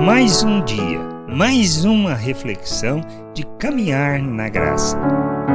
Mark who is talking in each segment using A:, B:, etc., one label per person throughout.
A: Mais um dia, mais uma reflexão de caminhar na graça.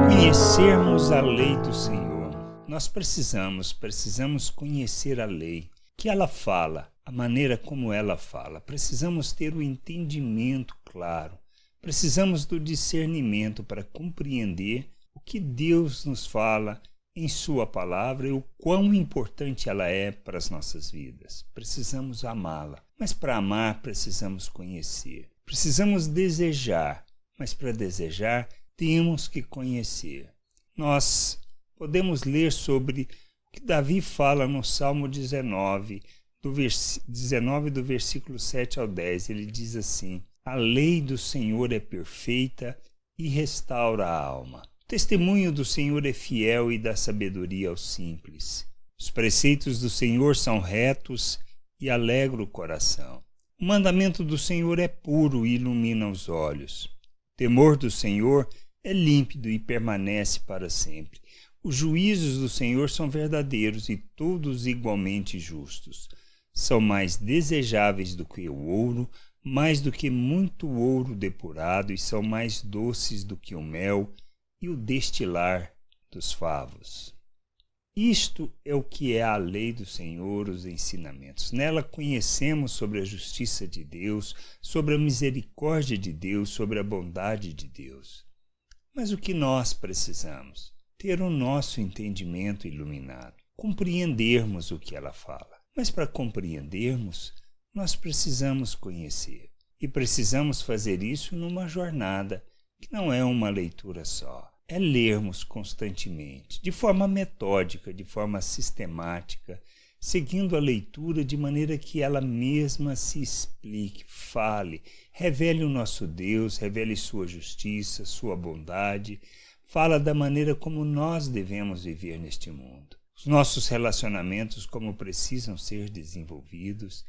A: Conhecermos a lei do Senhor. Nós precisamos conhecer a lei, que ela fala, a maneira como ela fala. Precisamos ter o entendimento claro. Precisamos do discernimento para compreender o que Deus nos fala em sua palavra e o quão importante ela é para as nossas vidas. Precisamos amá-la, mas para amar precisamos conhecer. Precisamos desejar, mas para desejar temos que conhecer. Nós podemos ler sobre o que Davi fala no Salmo 19, do versículo 7 ao 10. Ele diz assim: a lei do Senhor é perfeita e restaura a alma. O testemunho do Senhor é fiel e dá sabedoria aos simples. Os preceitos do Senhor são retos e alegram o coração. O mandamento do Senhor é puro e ilumina os olhos. O temor do Senhor é límpido e permanece para sempre. Os juízos do Senhor são verdadeiros e todos igualmente justos. São mais desejáveis do que o ouro, mais do que muito ouro depurado, e são mais doces do que o mel e o destilar dos favos. Isto é o que é a lei do Senhor, os ensinamentos. Nela conhecemos sobre a justiça de Deus, sobre a misericórdia de Deus, sobre a bondade de Deus. Mas o que nós precisamos? Ter o nosso entendimento iluminado, compreendermos o que ela fala. Mas para compreendermos, nós precisamos conhecer. E precisamos fazer isso numa jornada, que não é uma leitura só. É lermos constantemente, de forma metódica, de forma sistemática, seguindo a leitura de maneira que ela mesma se explique, fale, revele o nosso Deus, revele sua justiça, sua bondade, fala da maneira como nós devemos viver neste mundo. Os nossos relacionamentos como precisam ser desenvolvidos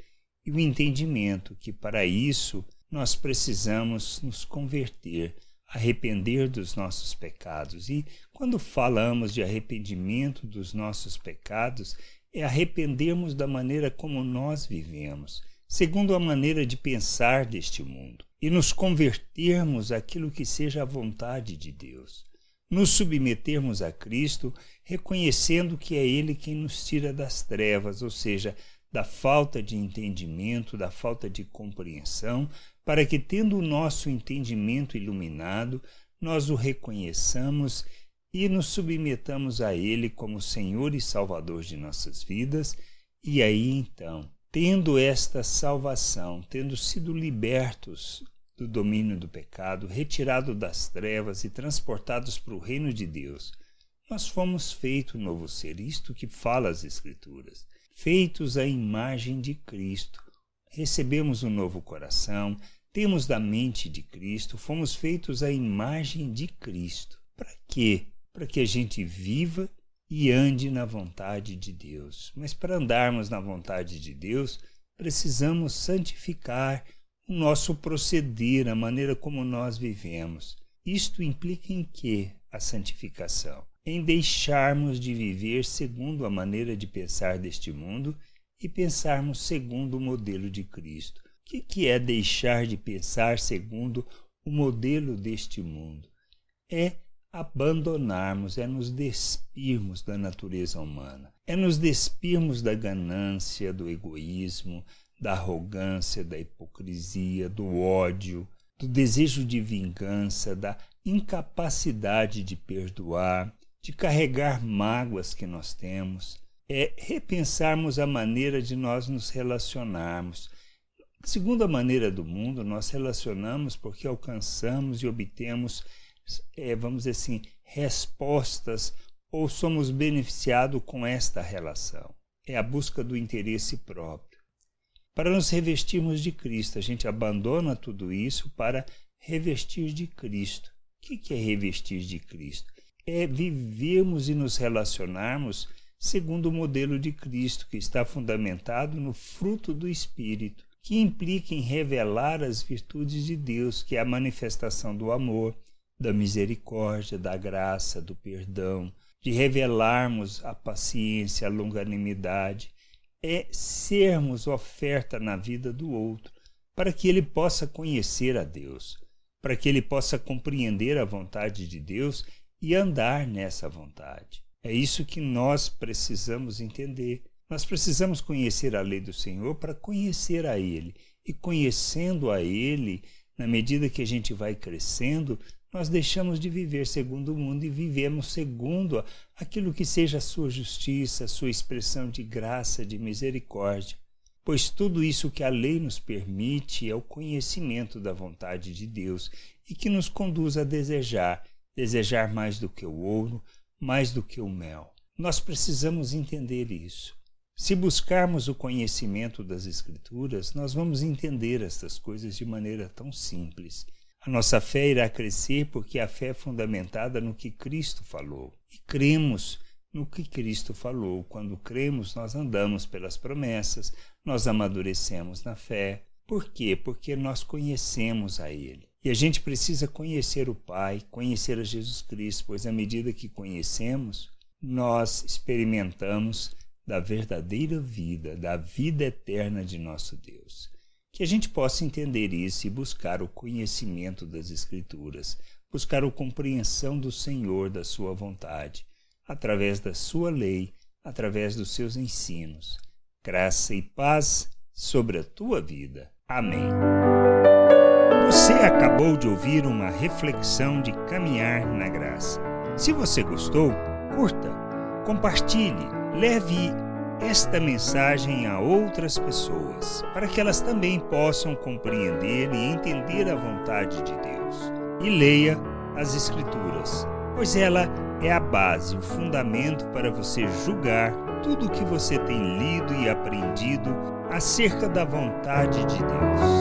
A: e o entendimento que para isso nós precisamos nos converter, arrepender dos nossos pecados. E quando falamos de arrependimento dos nossos pecados, é arrependermos da maneira como nós vivemos, segundo a maneira de pensar deste mundo, e nos convertermos àquilo que seja a vontade de Deus. Nos submetermos a Cristo, reconhecendo que é Ele quem nos tira das trevas, ou seja, da falta de entendimento, da falta de compreensão, para que, tendo o nosso entendimento iluminado, nós o reconheçamos e nos submetamos a Ele como Senhor e Salvador de nossas vidas. E aí, então, tendo esta salvação, tendo sido libertos do domínio do pecado, retirados das trevas e transportados para o reino de Deus, nós fomos feitos um novo ser, isto que fala as Escrituras, feitos à imagem de Cristo. Recebemos um novo coração, temos da mente de Cristo, fomos feitos à imagem de Cristo. Para quê? Para que a gente viva e ande na vontade de Deus. Mas para andarmos na vontade de Deus, precisamos santificar o nosso proceder, a maneira como nós vivemos. Isto implica em quê? A santificação. Em deixarmos de viver segundo a maneira de pensar deste mundo e pensarmos segundo o modelo de Cristo. O que é deixar de pensar segundo o modelo deste mundo? É abandonarmos, é nos despirmos da natureza humana, é nos despirmos da ganância, do egoísmo, da arrogância, da hipocrisia, do ódio, do desejo de vingança, da incapacidade de perdoar, de carregar mágoas que nós temos. É repensarmos a maneira de nós nos relacionarmos. Segundo a maneira do mundo, nós relacionamos porque alcançamos e obtemos, vamos dizer assim, respostas ou somos beneficiados com esta relação. É a busca do interesse próprio. Para nos revestirmos de Cristo, a gente abandona tudo isso para revestir de Cristo. O que é revestir de Cristo? É vivermos e nos relacionarmos segundo o modelo de Cristo, que está fundamentado no fruto do Espírito, que implica em revelar as virtudes de Deus, que é a manifestação do amor, da misericórdia, da graça, do perdão, de revelarmos a paciência, a longanimidade, é sermos oferta na vida do outro, para que ele possa conhecer a Deus, para que ele possa compreender a vontade de Deus e andar nessa vontade. É isso que nós precisamos entender. Nós precisamos conhecer a lei do Senhor para conhecer a Ele. E conhecendo a Ele, na medida que a gente vai crescendo, nós deixamos de viver segundo o mundo e vivemos segundo aquilo que seja a sua justiça, a sua expressão de graça, de misericórdia. Pois tudo isso que a lei nos permite é o conhecimento da vontade de Deus e que nos conduz a desejar mais do que o ouro, mais do que o mel. Nós precisamos entender isso. Se buscarmos o conhecimento das Escrituras, nós vamos entender estas coisas de maneira tão simples. A nossa fé irá crescer porque a fé é fundamentada no que Cristo falou. E cremos no que Cristo falou. Quando cremos, nós andamos pelas promessas, nós amadurecemos na fé. Por quê? Porque nós conhecemos a Ele. E a gente precisa conhecer o Pai, conhecer a Jesus Cristo, pois à medida que conhecemos, nós experimentamos da verdadeira vida, da vida eterna de nosso Deus. Que a gente possa entender isso e buscar o conhecimento das Escrituras, buscar a compreensão do Senhor, da sua vontade, através da sua lei, através dos seus ensinos. Graça e paz sobre a tua vida. Amém. Você acabou de ouvir uma reflexão de caminhar na graça. Se você gostou, curta, compartilhe, leve esta mensagem a outras pessoas, para que elas também possam compreender e entender a vontade de Deus. E leia as Escrituras, pois ela é a base, o fundamento para você julgar tudo o que você tem lido e aprendido acerca da vontade de Deus.